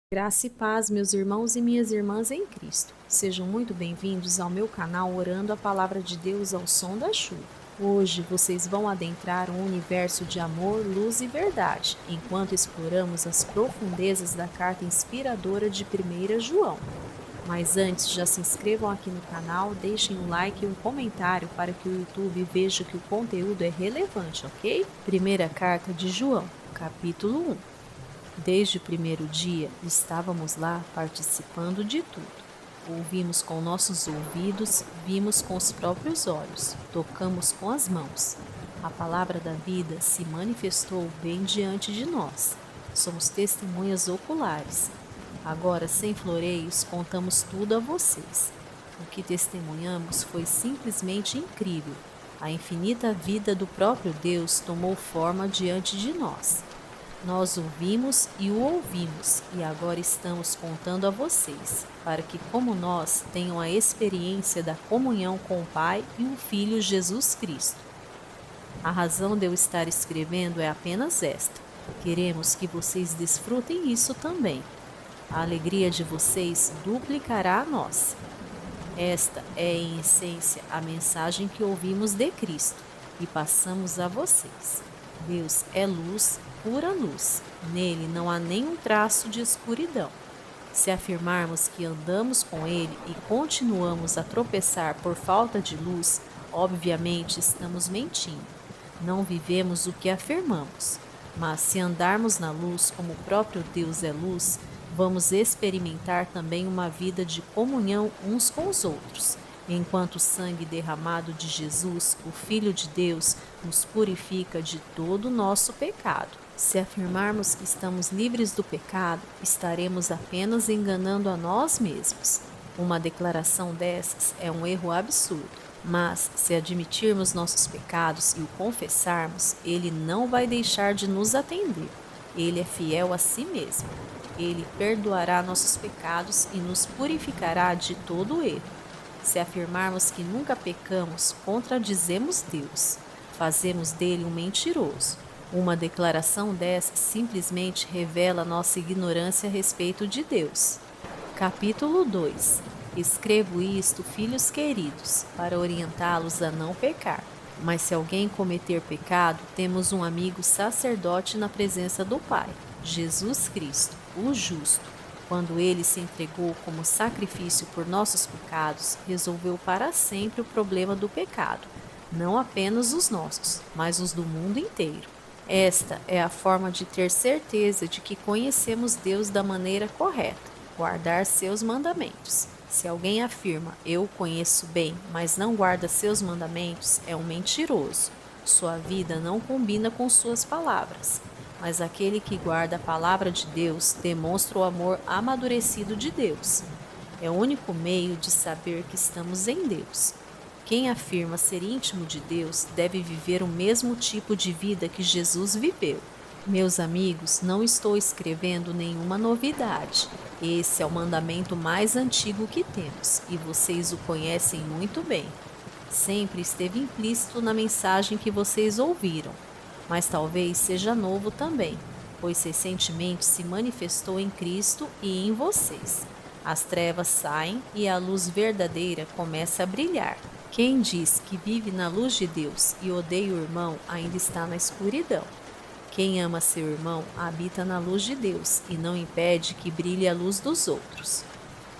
Graça e paz, meus irmãos e minhas irmãs em Cristo. Sejam muito bem-vindos ao meu canal Orando a Palavra de Deus ao Som da Chuva. Hoje vocês vão adentrar um universo de amor, luz e verdade, enquanto exploramos as profundezas da carta inspiradora de 1 João. Mas antes, já se inscrevam aqui no canal, deixem um like e um comentário para que o YouTube veja que o conteúdo é relevante, ok? Primeira carta de João, capítulo 1. Desde o primeiro dia, estávamos lá participando de tudo. Ouvimos com nossos ouvidos, vimos com os próprios olhos, tocamos com as mãos. A palavra da vida se manifestou bem diante de nós. Somos testemunhas oculares. Agora, sem floreios, contamos tudo a vocês. O que testemunhamos foi simplesmente incrível. A infinita vida do próprio Deus tomou forma diante de nós. Nós ouvimos e o ouvimos, e agora estamos contando a vocês, para que, como nós, tenham a experiência da comunhão com o Pai e o Filho Jesus Cristo. A razão de eu estar escrevendo é apenas esta: queremos que vocês desfrutem isso também. A alegria de vocês duplicará a nossa. Esta é, em essência, a mensagem que ouvimos de Cristo e passamos a vocês. Deus é luz, pura luz. Nele não há nenhum traço de escuridão. Se afirmarmos que andamos com Ele e continuamos a tropeçar por falta de luz, obviamente estamos mentindo. Não vivemos o que afirmamos. Mas se andarmos na luz como o próprio Deus é luz, vamos experimentar também uma vida de comunhão uns com os outros, enquanto o sangue derramado de Jesus, o Filho de Deus, nos purifica de todo o nosso pecado. Se afirmarmos que estamos livres do pecado, estaremos apenas enganando a nós mesmos. Uma declaração dessas é um erro absurdo. Mas, se admitirmos nossos pecados e o confessarmos, Ele não vai deixar de nos atender. Ele é fiel a si mesmo. Ele perdoará nossos pecados e nos purificará de todo erro. Se afirmarmos que nunca pecamos, contradizemos Deus. Fazemos dele um mentiroso. Uma declaração dessa simplesmente revela nossa ignorância a respeito de Deus. Capítulo 2. Escrevo isto, filhos queridos, para orientá-los a não pecar. Mas se alguém cometer pecado, temos um amigo sacerdote na presença do Pai, Jesus Cristo, o justo. Quando ele se entregou como sacrifício por nossos pecados, resolveu para sempre o problema do pecado, não apenas os nossos, mas os do mundo inteiro. Esta é a forma de ter certeza de que conhecemos Deus da maneira correta, guardar seus mandamentos. Se alguém afirma, eu o conheço bem, mas não guarda seus mandamentos, é um mentiroso. Sua vida não combina com suas palavras. Mas aquele que guarda a palavra de Deus demonstra o amor amadurecido de Deus. É o único meio de saber que estamos em Deus. Quem afirma ser íntimo de Deus deve viver o mesmo tipo de vida que Jesus viveu. Meus amigos, não estou escrevendo nenhuma novidade. Esse é o mandamento mais antigo que temos, e vocês o conhecem muito bem. Sempre esteve implícito na mensagem que vocês ouviram, mas talvez seja novo também, pois recentemente se manifestou em Cristo e em vocês. As trevas saem e a luz verdadeira começa a brilhar. Quem diz que vive na luz de Deus e odeia o irmão ainda está na escuridão. Quem ama seu irmão habita na luz de Deus e não impede que brilhe a luz dos outros.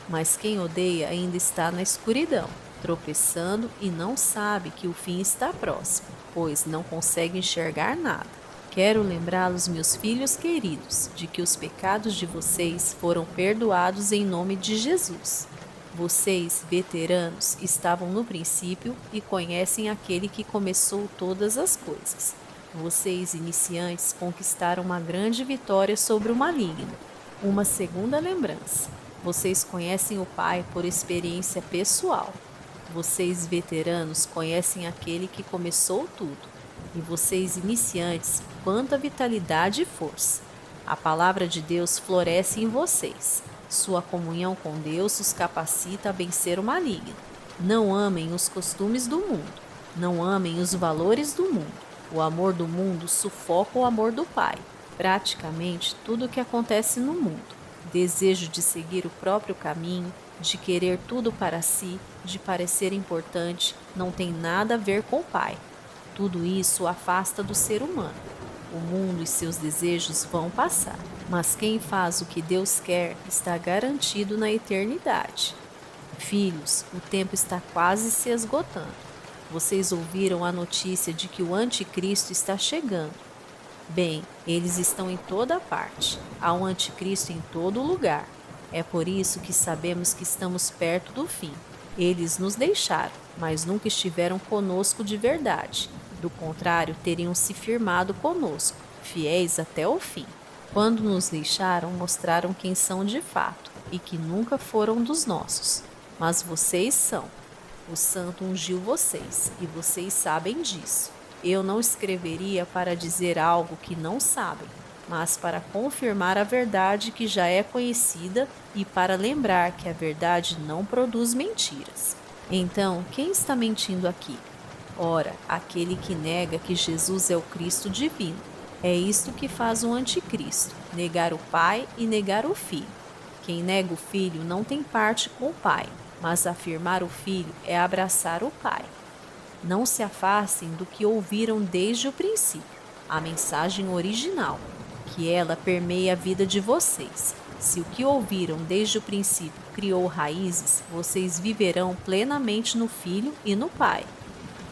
Mas quem odeia ainda está na escuridão, tropeçando e não sabe que o fim está próximo, pois não consegue enxergar nada. Quero lembrá-los, meus filhos queridos, de que os pecados de vocês foram perdoados em nome de Jesus. Vocês, veteranos, estavam no princípio e conhecem aquele que começou todas as coisas. Vocês, iniciantes, conquistaram uma grande vitória sobre o maligno. Uma segunda lembrança. Vocês conhecem o Pai por experiência pessoal. Vocês, veteranos, conhecem aquele que começou tudo. E vocês, iniciantes, quanta vitalidade e força. A palavra de Deus floresce em vocês. Sua comunhão com Deus os capacita a vencer o maligno. Não amem os costumes do mundo. Não amem os valores do mundo. O amor do mundo sufoca o amor do Pai. Praticamente tudo o que acontece no mundo. desejo de seguir o próprio caminho, de querer tudo para si, de parecer importante, não tem nada a ver com o Pai. Tudo isso o afasta do ser humano. O mundo e seus desejos vão passar, mas quem faz o que Deus quer está garantido na eternidade. Filhos, o tempo está quase se esgotando. Vocês ouviram a notícia de que o anticristo está chegando. Bem, eles estão em toda parte. Há um anticristo em todo lugar. É por isso que sabemos que estamos perto do fim. Eles nos deixaram, mas nunca estiveram conosco de verdade. Do contrário, teriam se firmado conosco, fiéis até o fim. Quando nos deixaram, mostraram quem são de fato e que nunca foram dos nossos. Mas vocês são. O Santo ungiu vocês e vocês sabem disso. Eu não escreveria para dizer algo que não sabem, mas para confirmar a verdade que já é conhecida e para lembrar que a verdade não produz mentiras. Então, quem está mentindo aqui? Ora, aquele que nega que Jesus é o Cristo divino. É isto que faz o anticristo, negar o Pai e negar o Filho. Quem nega o Filho não tem parte com o Pai, mas afirmar o Filho é abraçar o Pai. Não se afastem do que ouviram desde o princípio, a mensagem original, que ela permeia a vida de vocês. Se o que ouviram desde o princípio criou raízes, vocês viverão plenamente no Filho e no Pai.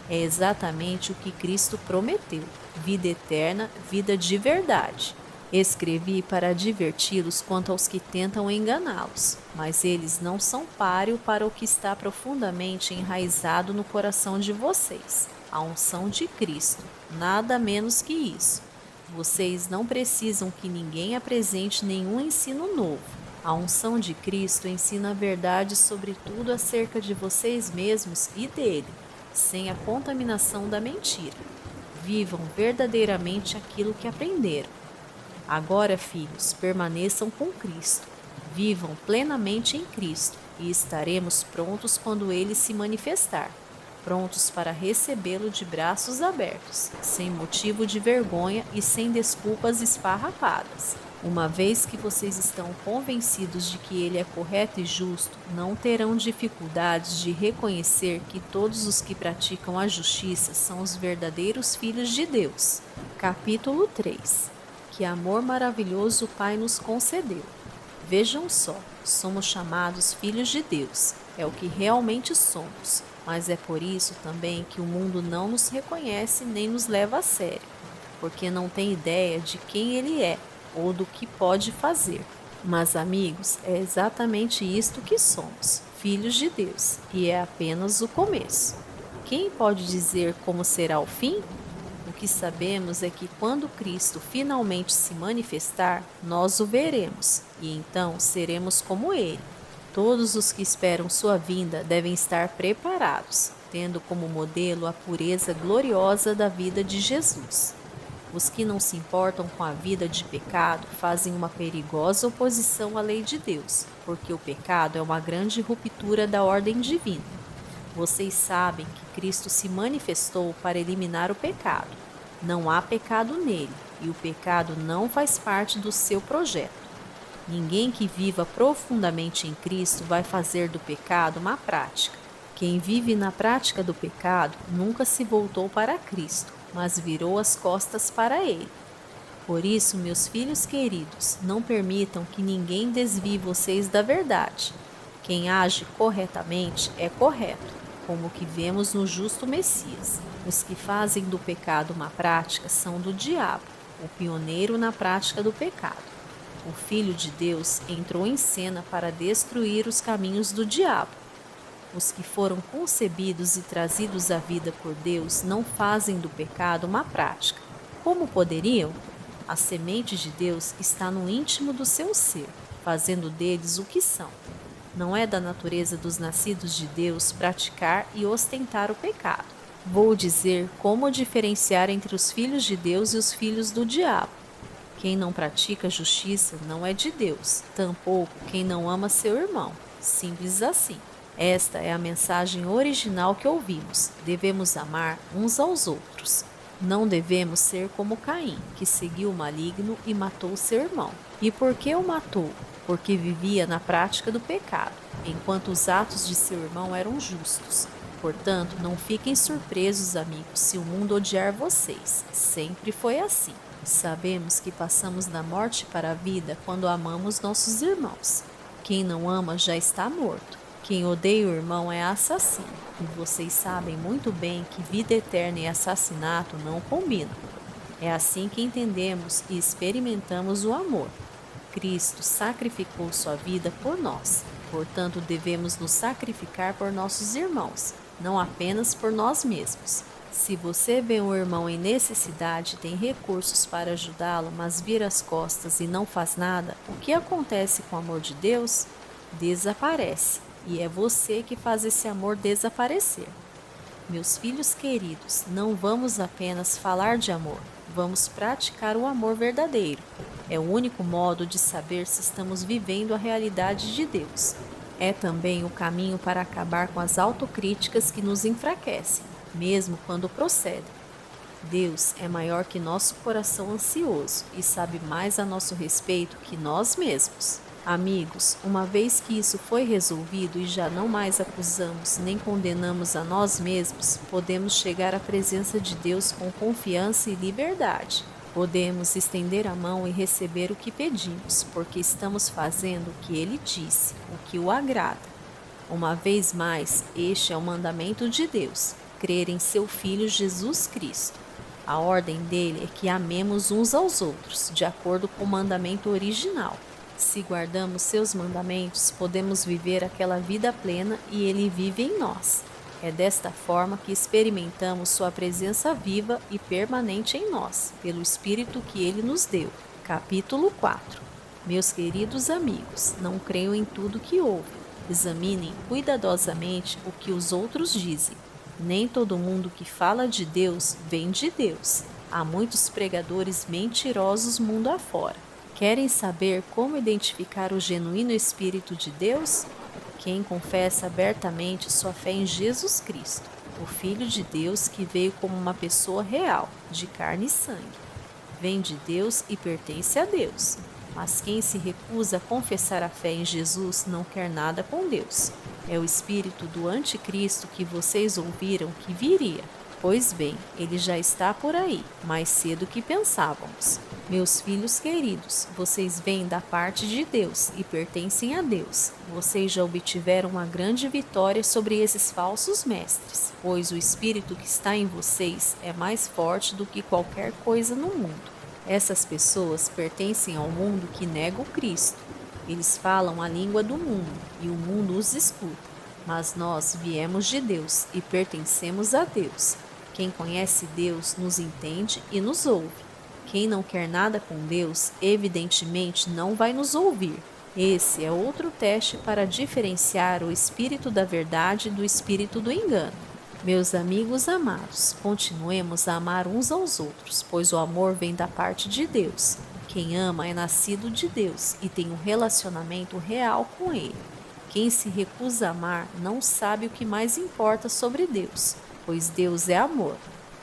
É exatamente o que Cristo prometeu, vida eterna, vida de verdade. Escrevi para adverti-los quanto aos que tentam enganá-los, mas eles não são páreo para o que está profundamente enraizado no coração de vocês, a unção de Cristo, nada menos que isso. Vocês não precisam que ninguém apresente nenhum ensino novo. A unção de Cristo ensina a verdade sobre tudo acerca de vocês mesmos e dele, sem a contaminação da mentira. Vivam verdadeiramente aquilo que aprenderam. Agora, filhos, permaneçam com Cristo. Vivam plenamente em Cristo e estaremos prontos quando ele se manifestar, prontos para recebê-lo de braços abertos, sem motivo de vergonha e sem desculpas esfarrapadas. Uma vez que vocês estão convencidos de que ele é correto e justo, não terão dificuldades de reconhecer que todos os que praticam a justiça são os verdadeiros filhos de Deus. Capítulo 3. Que amor maravilhoso o Pai nos concedeu. Vejam só, somos chamados filhos de Deus, é o que realmente somos, mas é por isso também que o mundo não nos reconhece nem nos leva a sério, porque não tem ideia de quem ele é ou do que pode fazer. Mas, amigos, é exatamente isto que somos, filhos de Deus, e é apenas o começo. Quem pode dizer como será o fim? O que sabemos é que quando Cristo finalmente se manifestar, nós o veremos, e então seremos como ele. Todos os que esperam sua vinda devem estar preparados, tendo como modelo a pureza gloriosa da vida de Jesus. Os que não se importam com a vida de pecado fazem uma perigosa oposição à lei de Deus, porque o pecado é uma grande ruptura da ordem divina. Vocês sabem que Cristo se manifestou para eliminar o pecado. Não há pecado nele, e o pecado não faz parte do seu projeto. Ninguém que viva profundamente em Cristo vai fazer do pecado uma prática. Quem vive na prática do pecado nunca se voltou para Cristo, mas virou as costas para ele. Por isso, meus filhos queridos, não permitam que ninguém desvie vocês da verdade. Quem age corretamente é correto, como o que vemos no justo Messias. Os que fazem do pecado uma prática são do diabo, o pioneiro na prática do pecado. O Filho de Deus entrou em cena para destruir os caminhos do diabo. Os que foram concebidos e trazidos à vida por Deus não fazem do pecado uma prática. Como poderiam? A semente de Deus está no íntimo do seu ser, fazendo deles o que são. Não é da natureza dos nascidos de Deus praticar e ostentar o pecado. Vou dizer como diferenciar entre os filhos de Deus e os filhos do diabo. Quem não pratica justiça não é de Deus, tampouco quem não ama seu irmão. Simples assim. Esta é a mensagem original que ouvimos. Devemos amar uns aos outros. Não devemos ser como Caim, que seguiu o maligno e matou seu irmão. E por que o matou? porque vivia na prática do pecado, enquanto os atos de seu irmão eram justos. Portanto, não fiquem surpresos, amigos, se o mundo odiar vocês. Sempre foi assim. Sabemos que passamos da morte para a vida quando amamos nossos irmãos. Quem não ama já está morto. Quem odeia o irmão é assassino. E vocês sabem muito bem que vida eterna e assassinato não combinam. É assim que entendemos e experimentamos o amor. Cristo sacrificou sua vida por nós. Portanto, devemos nos sacrificar por nossos irmãos, não apenas por nós mesmos. Se você vê um irmão em necessidade e tem recursos para ajudá-lo, mas vira as costas e não faz nada, o que acontece com o amor de Deus? Desaparece. E é você que faz esse amor desaparecer. Meus filhos queridos, não vamos apenas falar de amor, vamos praticar o amor verdadeiro. É o único modo de saber se estamos vivendo a realidade de Deus. É também o caminho para acabar com as autocríticas que nos enfraquecem, mesmo quando procedem. Deus é maior que nosso coração ansioso e sabe mais a nosso respeito que nós mesmos. Amigos, uma vez que isso foi resolvido e já não mais acusamos nem condenamos a nós mesmos, podemos chegar à presença de Deus com confiança e liberdade. Podemos estender a mão e receber o que pedimos, porque estamos fazendo o que Ele disse, o que o agrada. Uma vez mais, este é o mandamento de Deus, crer em seu Filho Jesus Cristo. A ordem dele é que amemos uns aos outros, de acordo com o mandamento original. Se guardamos seus mandamentos, podemos viver aquela vida plena e ele vive em nós. É desta forma que experimentamos sua presença viva e permanente em nós, pelo Espírito que ele nos deu. Capítulo 4. Meus queridos amigos, não creiam em tudo que ouvem. Examinem cuidadosamente o que os outros dizem. Nem todo mundo que fala de Deus vem de Deus. Há muitos pregadores mentirosos mundo afora. Querem saber como identificar o genuíno Espírito de Deus? Quem confessa abertamente sua fé em Jesus Cristo, o Filho de Deus que veio como uma pessoa real, de carne e sangue. Vem de Deus e pertence a Deus. Mas quem se recusa a confessar a fé em Jesus não quer nada com Deus. É o espírito do anticristo que vocês ouviram que viria. Pois bem, ele já está por aí, mais cedo que pensávamos. Meus filhos queridos, vocês vêm da parte de Deus e pertencem a Deus. Vocês já obtiveram uma grande vitória sobre esses falsos mestres, pois o espírito que está em vocês é mais forte do que qualquer coisa no mundo. Essas pessoas pertencem ao mundo que nega o Cristo. Eles falam a língua do mundo e o mundo os escuta. Mas nós viemos de Deus e pertencemos a Deus. Quem conhece Deus nos entende e nos ouve. Quem não quer nada com Deus, evidentemente não vai nos ouvir. Esse é outro teste para diferenciar o espírito da verdade do espírito do engano. Meus amigos amados, continuemos a amar uns aos outros, pois o amor vem da parte de Deus. Quem ama é nascido de Deus e tem um relacionamento real com Ele. Quem se recusa a amar não sabe o que mais importa sobre Deus, pois Deus é amor.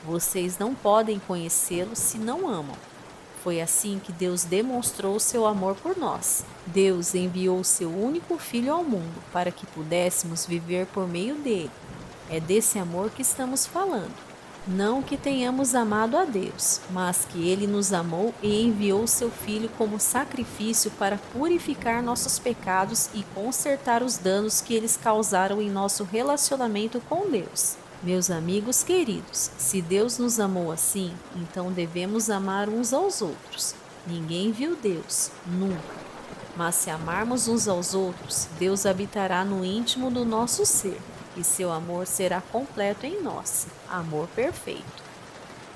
Vocês não podem conhecê-lo se não amam. Foi assim que Deus demonstrou seu amor por nós. Deus enviou seu único Filho ao mundo para que pudéssemos viver por meio dele. É desse amor que estamos falando. Não que tenhamos amado a Deus, mas que Ele nos amou e enviou seu Filho como sacrifício para purificar nossos pecados e consertar os danos que eles causaram em nosso relacionamento com Deus. Meus amigos queridos, se Deus nos amou assim, então devemos amar uns aos outros. Ninguém viu Deus, nunca. Mas se amarmos uns aos outros, Deus habitará no íntimo do nosso ser. E seu amor será completo em nós, amor perfeito.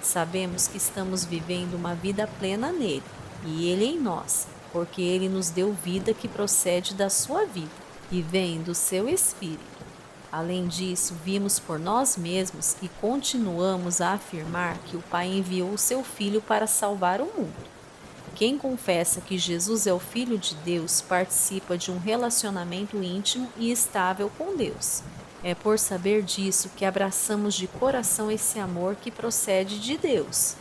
Sabemos que estamos vivendo uma vida plena nele, e ele em nós, porque ele nos deu vida que procede da sua vida, e vem do seu Espírito. Além disso, vimos por nós mesmos e continuamos a afirmar que o Pai enviou o seu Filho para salvar o mundo. Quem confessa que Jesus é o Filho de Deus participa de um relacionamento íntimo e estável com Deus. É por saber disso que abraçamos de coração esse amor que procede de Deus.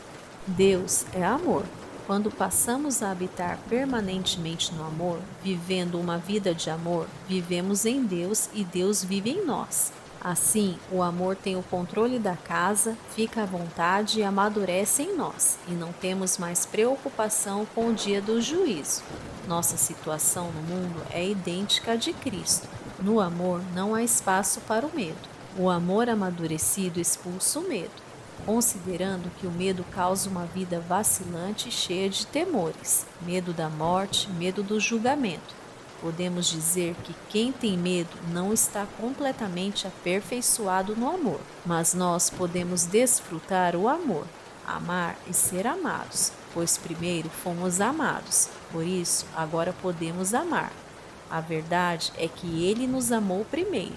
Deus é amor. Quando passamos a habitar permanentemente no amor, vivendo uma vida de amor, vivemos em Deus e Deus vive em nós. Assim, o amor tem o controle da casa, fica à vontade e amadurece em nós, e não temos mais preocupação com o dia do juízo. Nossa situação no mundo é idêntica à de Cristo. No amor não há espaço para o medo. O amor amadurecido expulsa o medo, considerando que o medo causa uma vida vacilante e cheia de temores, medo da morte, medo do julgamento. Podemos dizer que quem tem medo não está completamente aperfeiçoado no amor, mas nós podemos desfrutar o amor, amar e ser amados, pois primeiro fomos amados, por isso agora podemos amar. A verdade é que Ele nos amou primeiro.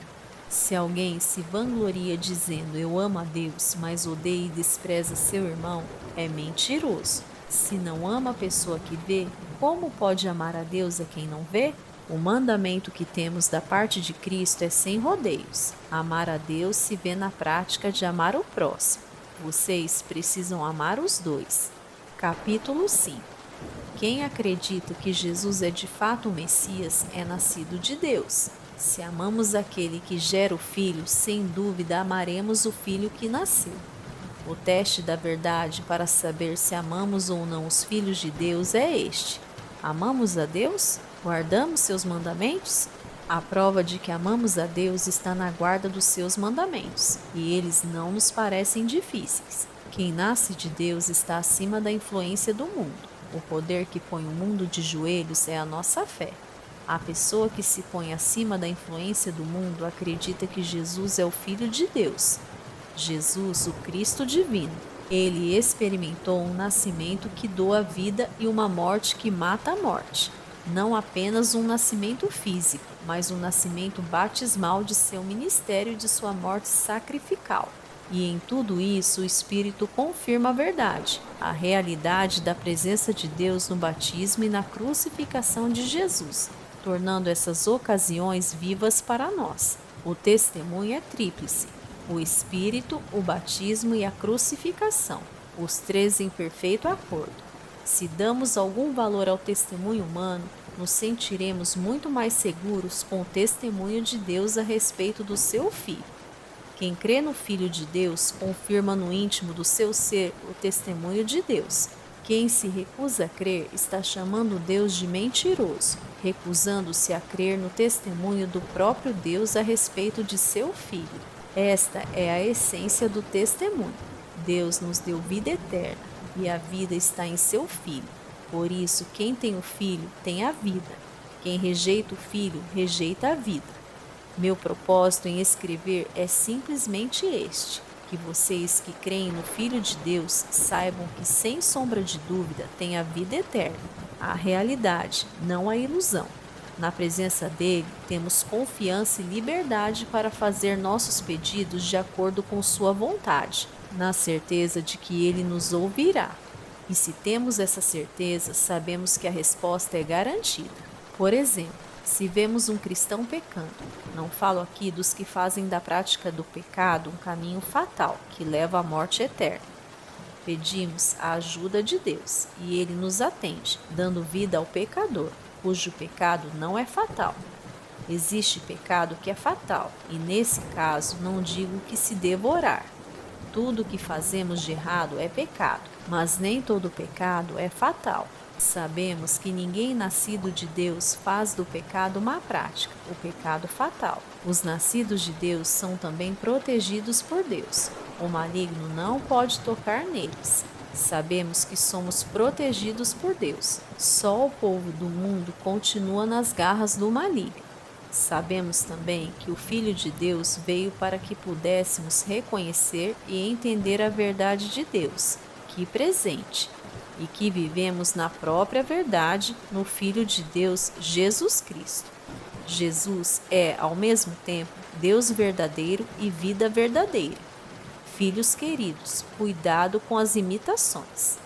Se alguém se vangloria dizendo eu amo a Deus, mas odeia e despreza seu irmão, é mentiroso. Se não ama a pessoa que vê, como pode amar a Deus a quem não vê? O mandamento que temos da parte de Cristo é sem rodeios. Amar a Deus se vê na prática de amar o próximo. Vocês precisam amar os dois. Capítulo 5. Quem acredita que Jesus é de fato o Messias é nascido de Deus. Se amamos aquele que gera o Filho, sem dúvida amaremos o Filho que nasceu. O teste da verdade para saber se amamos ou não os filhos de Deus é este: amamos a Deus? Guardamos seus mandamentos? A prova de que amamos a Deus está na guarda dos seus mandamentos, e eles não nos parecem difíceis. Quem nasce de Deus está acima da influência do mundo. O poder que põe o mundo de joelhos é a nossa fé. A pessoa que se põe acima da influência do mundo acredita que Jesus é o Filho de Deus. Jesus, o Cristo divino. Ele experimentou um nascimento que doa vida e uma morte que mata a morte. Não apenas um nascimento físico, mas um nascimento batismal de seu ministério e de sua morte sacrificial. E em tudo isso o Espírito confirma a verdade, a realidade da presença de Deus no batismo e na crucificação de Jesus, tornando essas ocasiões vivas para nós. O testemunho é tríplice: o Espírito, o batismo e a crucificação, os três em perfeito acordo. Se damos algum valor ao testemunho humano, nos sentiremos muito mais seguros com o testemunho de Deus a respeito do seu Filho. Quem crê no Filho de Deus confirma no íntimo do seu ser o testemunho de Deus. Quem se recusa a crer está chamando Deus de mentiroso, recusando-se a crer no testemunho do próprio Deus a respeito de seu Filho. Esta é a essência do testemunho. Deus nos deu vida eterna, e a vida está em seu Filho. Por isso, quem tem o Filho tem a vida. Quem rejeita o Filho, rejeita a vida. Meu propósito em escrever é simplesmente este: que vocês que creem no Filho de Deus saibam que, sem sombra de dúvida, têm a vida eterna, a realidade, não a ilusão. Na presença dele, temos confiança e liberdade para fazer nossos pedidos de acordo com sua vontade, na certeza de que ele nos ouvirá. E se temos essa certeza, sabemos que a resposta é garantida. Por exemplo, se vemos um cristão pecando, não falo aqui dos que fazem da prática do pecado um caminho fatal, que leva à morte eterna. Pedimos a ajuda de Deus, e ele nos atende, dando vida ao pecador, cujo pecado não é fatal. Existe pecado que é fatal, e nesse caso não digo que se devorar. Tudo que fazemos de errado é pecado, mas nem todo pecado é fatal. Sabemos que ninguém nascido de Deus faz do pecado uma prática, o pecado fatal. Os nascidos de Deus são também protegidos por Deus. O maligno não pode tocar neles. Sabemos que somos protegidos por Deus. Só o povo do mundo continua nas garras do maligno. Sabemos também que o Filho de Deus veio para que pudéssemos reconhecer e entender a verdade de Deus, que presente, e que vivemos na própria verdade no Filho de Deus, Jesus Cristo. Jesus é, ao mesmo tempo, Deus verdadeiro e vida verdadeira. Filhos queridos, cuidado com as imitações.